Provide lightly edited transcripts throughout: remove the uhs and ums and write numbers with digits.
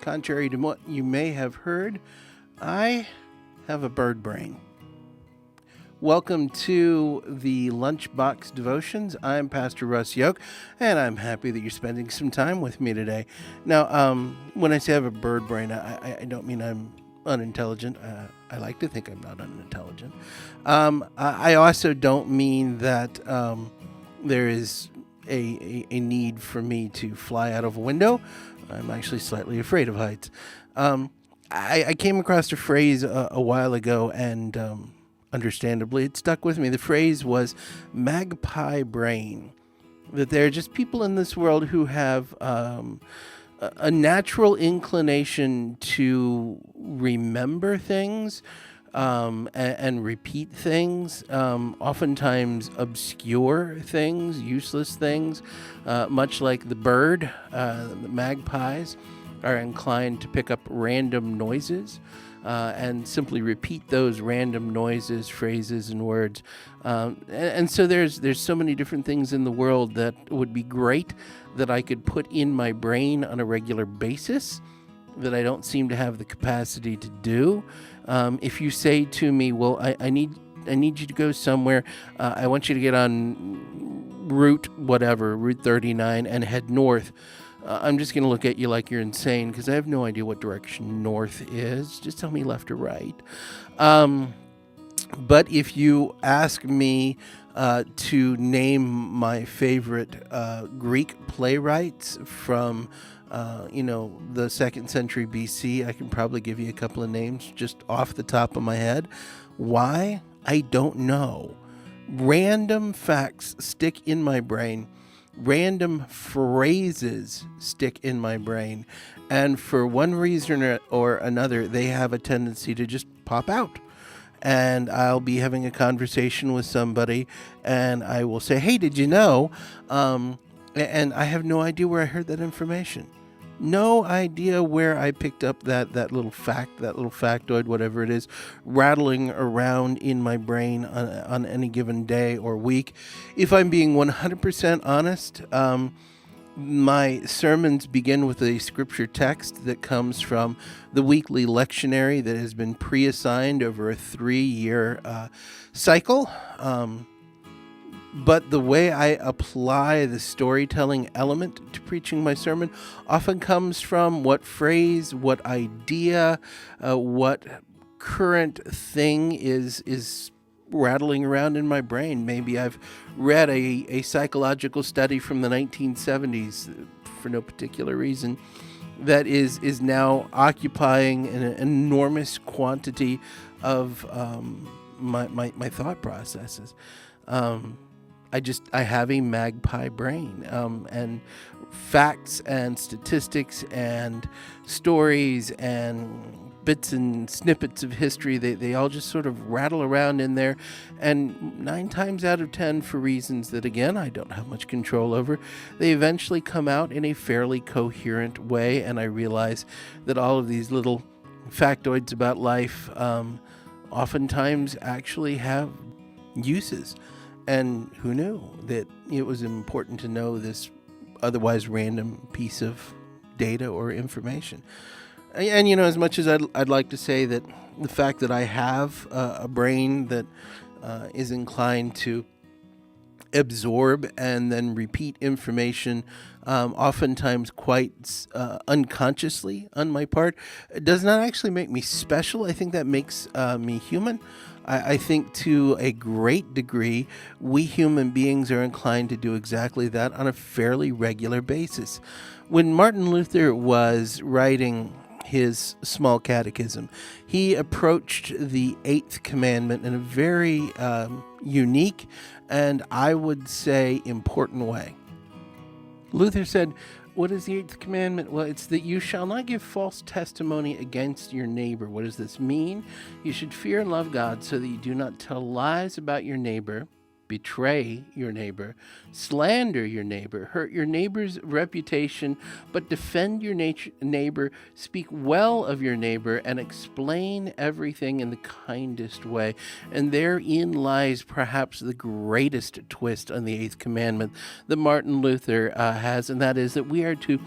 Contrary to what you may have heard, I have a bird brain. Welcome to the LunchBox Devotions. I'm Pastor Russ Yoke, and I'm happy that you're spending some time with me today. Now, when I say I have a bird brain, I don't mean I'm unintelligent. I like to think I'm not unintelligent. I also don't mean that there is a need for me to fly out of a window. I'm actually slightly afraid of heights. I came across a phrase a while ago, and understandably, it stuck with me. The phrase was Magpie brain. That there are just people in this world who have a natural inclination to remember things and repeat things, oftentimes obscure things, useless things, much like the bird. The magpies are inclined to pick up random noises and simply repeat those random noises, phrases, and words. And so there's so many different things in the world that would be great that I could put in my brain on a regular basis that I don't seem to have the capacity to do. If you say to me, well, I need you to go somewhere, I want you to get on Route 39 and head north, I'm just going to look at you like you're insane because I have no idea what direction north is. Just tell me left or right. But if you ask me to name my favorite Greek playwrights from the 2nd century BC, I can probably give you a couple of names just off the top of my head. Why? I don't know. Random facts stick in my brain. Random phrases stick in my brain. And for one reason or another, they have a tendency to just pop out. And I'll be having a conversation with somebody, and I will say, hey, did you know? And I have no idea where I heard that information. No idea where I picked up that little fact, that little factoid, whatever it is, rattling around in my brain on any given day or week. If I'm being 100% honest, my sermons begin with a scripture text that comes from the weekly lectionary that has been pre-assigned over a 3-year cycle. But the way I apply the storytelling element to preaching my sermon often comes from what phrase, what idea, what current thing is rattling around in my brain. Maybe I've read a psychological study from the 1970s for no particular reason that is now occupying an enormous quantity of my thought processes. I have a magpie brain, and facts and statistics and stories and bits and snippets of history, they all just sort of rattle around in there. And 9 times out of 10, for reasons that, again, I don't have much control over, they eventually come out in a fairly coherent way. And I realize that all of these little factoids about life oftentimes actually have uses. And who knew that it was important to know this otherwise random piece of data or information? And as much as I'd like to say that the fact that I have a brain that is inclined to absorb and then repeat information, oftentimes quite unconsciously on my part, does not actually make me special. I think that makes me human. I think to a great degree, we human beings are inclined to do exactly that on a fairly regular basis. When Martin Luther was writing his small catechism, he approached the 8th commandment in a very unique and, I would say, important way. Luther said, what is the 8th commandment? Well, it's that you shall not give false testimony against your neighbor. What does this mean? You should fear and love God so that you do not tell lies about your neighbor, betray your neighbor, slander your neighbor, hurt your neighbor's reputation, but defend your neighbor, speak well of your neighbor, and explain everything in the kindest way. And therein lies perhaps the greatest twist on the 8th commandment that Martin Luther has, and that is that we are to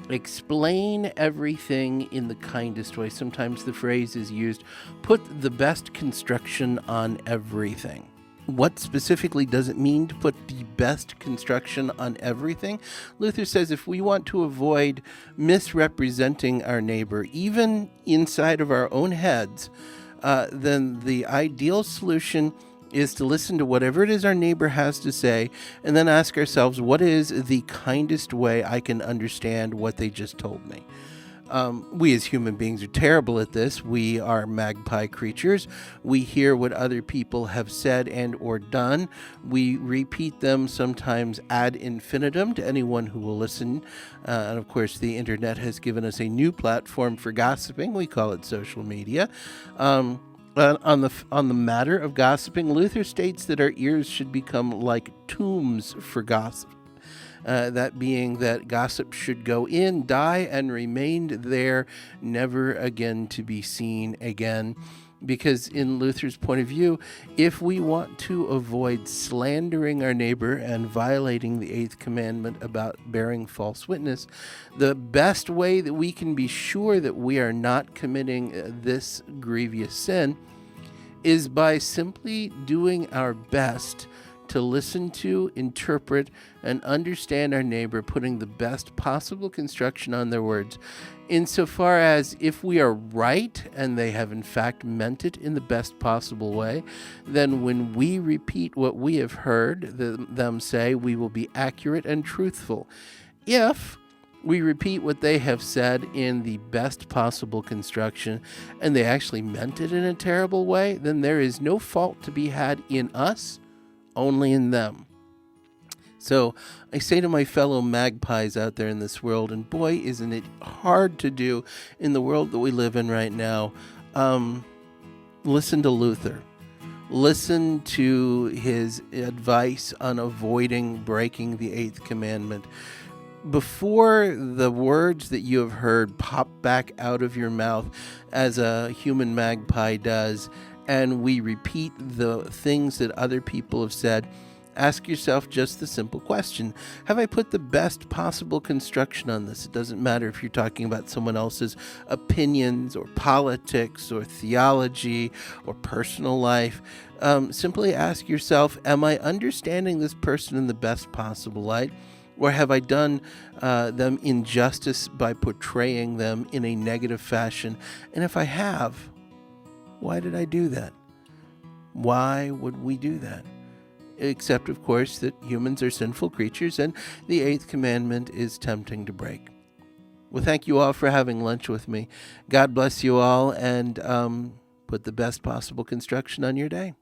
Explain everything in the kindest way. Sometimes the phrase is used, put the best construction on everything. What specifically does it mean to put the best construction on everything? Luther says if we want to avoid misrepresenting our neighbor, even inside of our own heads, then the ideal solution is to listen to whatever it is our neighbor has to say and then ask ourselves, what is the kindest way I can understand what they just told me? We as human beings are terrible at this. We are magpie creatures. We hear what other people have said and or done. We repeat them sometimes ad infinitum to anyone who will listen. And of course, the internet has given us a new platform for gossiping. We call it social media. On the matter of gossiping, Luther states that our ears should become like tombs for gossip. That being that gossip should go in, die, and remain there, never again to be seen again. Because in Luther's point of view, if we want to avoid slandering our neighbor and violating the 8th commandment about bearing false witness, the best way that we can be sure that we are not committing this grievous sin is by simply doing our best to listen to, interpret, and understand our neighbor, putting the best possible construction on their words. Insofar as if we are right and they have in fact meant it in the best possible way, then when we repeat what we have heard them say, we will be accurate and truthful. If we repeat what they have said in the best possible construction and they actually meant it in a terrible way, then there is no fault to be had in us, only in them. So I say to my fellow magpies out there in this world, and boy, isn't it hard to do in the world that we live in right now, listen to Luther. Listen to his advice on avoiding breaking the 8th commandment. Before the words that you have heard pop back out of your mouth, as a human magpie does, and we repeat the things that other people have said, ask yourself just the simple question, have I put the best possible construction on this? It doesn't matter if you're talking about someone else's opinions or politics or theology or personal life. Simply ask yourself, am I understanding this person in the best possible light? Or have I done them injustice by portraying them in a negative fashion? And if I have, why did I do that? Why would we do that? Except, of course, that humans are sinful creatures and the 8th commandment is tempting to break. Well, thank you all for having lunch with me. God bless you all, and put the best possible construction on your day.